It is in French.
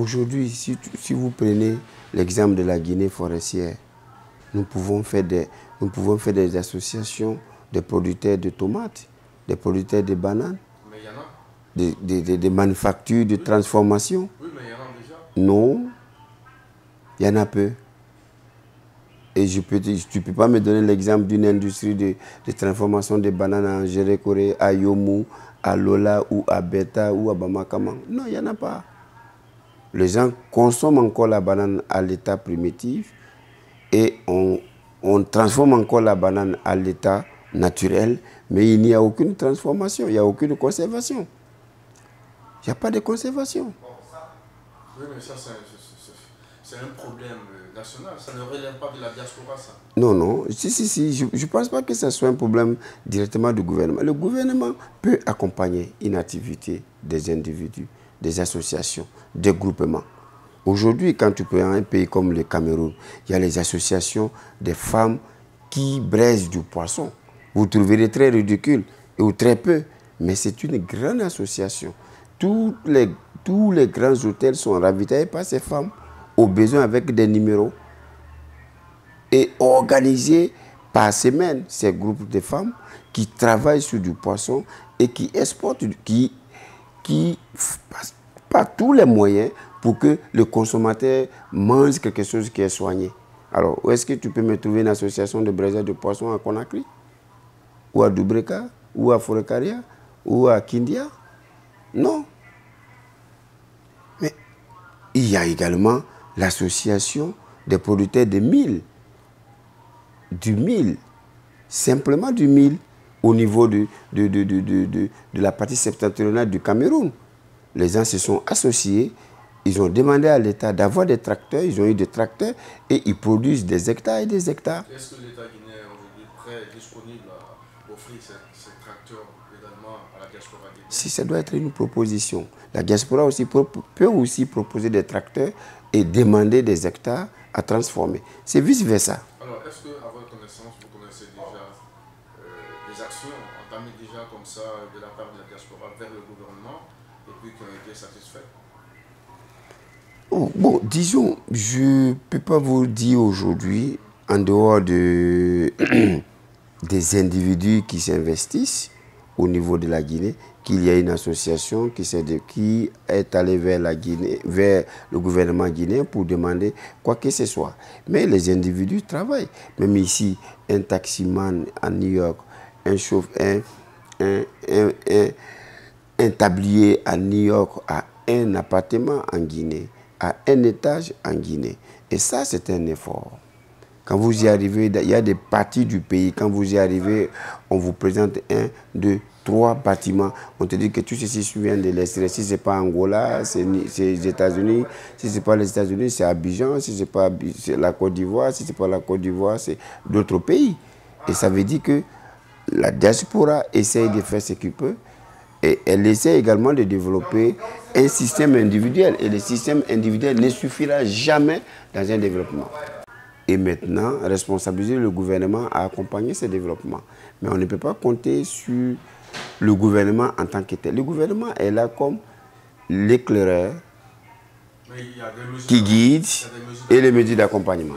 Aujourd'hui, si vous prenez l'exemple de la Guinée forestière, nous pouvons faire des associations de producteurs de tomates, des producteurs de bananes, Mais il y en a. des manufactures de transformation. Oui, mais il y en a déjà. Non, il y en a peu. Et tu ne peux pas me donner l'exemple d'une industrie de transformation de bananes en Gérékoré, à Yomu, à Lola ou à Beta ou à Bamakama. Non, il n'y en a pas. Les gens consomment encore la banane à l'état primitif et on transforme encore la banane à l'état naturel, mais il n'y a aucune transformation, il n'y a aucune conservation. Il n'y a pas de conservation. Oui, mais ça, c'est un problème national. Ça ne relève pas de la diaspora, ça. Non, non. Si. Je ne pense pas que ce soit un problème directement du gouvernement. Le gouvernement peut accompagner une activité des individus, des associations, des groupements. Aujourd'hui, quand tu prends un pays comme le Cameroun, il y a les associations des femmes qui braisent du poisson. Vous trouverez très ridicule ou très peu, mais c'est une grande association. Tous les grands hôtels sont ravitaillés par ces femmes, au besoin avec des numéros. Et organisés par semaine, ces groupes de femmes qui travaillent sur du poisson et qui exportent, qui passent par tous les moyens pour que le consommateur mange quelque chose qui est soigné. Alors, où est-ce que tu peux me trouver une association de braisage de poisson à Conakry, ou à Dubreka, ou à Forekaria, ou à Kindia? Non. Mais il y a également l'association des producteurs de mil. Du mil, simplement du mil, au niveau de la partie septentrionale du Cameroun. Les gens se sont associés, ils ont demandé à l'État d'avoir des tracteurs, ils ont eu des tracteurs et ils produisent des hectares et des hectares. Est-ce que l'État guinéen est aujourd'hui prêt et disponible à offrir ces tracteurs également à la diaspora guinéenne? Si ça doit être une proposition. La diaspora aussi peut aussi proposer des tracteurs et demander des hectares à transformer. C'est vice-versa. Alors, est-ce que, à votre connaissance, vous connaissez déjà des actions entamées déjà comme ça de la part de la diaspora vers le gouvernement et puis qui ont été satisfaites? Oh, bon, disons, je ne peux pas vous dire aujourd'hui, en dehors des individus qui s'investissent au niveau de la Guinée, qu'il y a une association qui est allée vers la Guinée, vers le gouvernement guinéen pour demander quoi que ce soit. Mais les individus travaillent. Même ici, un taximan à New York, un tablier à New York a un appartement en Guinée, à un étage en Guinée. Et ça, c'est un effort. Quand vous y arrivez, il y a des parties du pays, quand vous y arrivez, on vous présente 1, 2, 3 bâtiments. On te dit que tout ceci vient de l'extérieur. Si ce n'est pas Angola, c'est les États-Unis. Si ce n'est pas les États-Unis, c'est Abidjan. Si ce n'est pas la Côte d'Ivoire, si ce n'est pas la Côte d'Ivoire, c'est d'autres pays. Et ça veut dire que la diaspora essaye de faire ce qu'il peut. Et elle essaie également de développer un système individuel. Et le système individuel ne suffira jamais dans un développement. Et maintenant, responsabiliser le gouvernement à accompagner ce développement. Mais on ne peut pas compter sur le gouvernement en tant que tel. Le gouvernement est là comme l'éclaireur qui guide et les mesures d'accompagnement.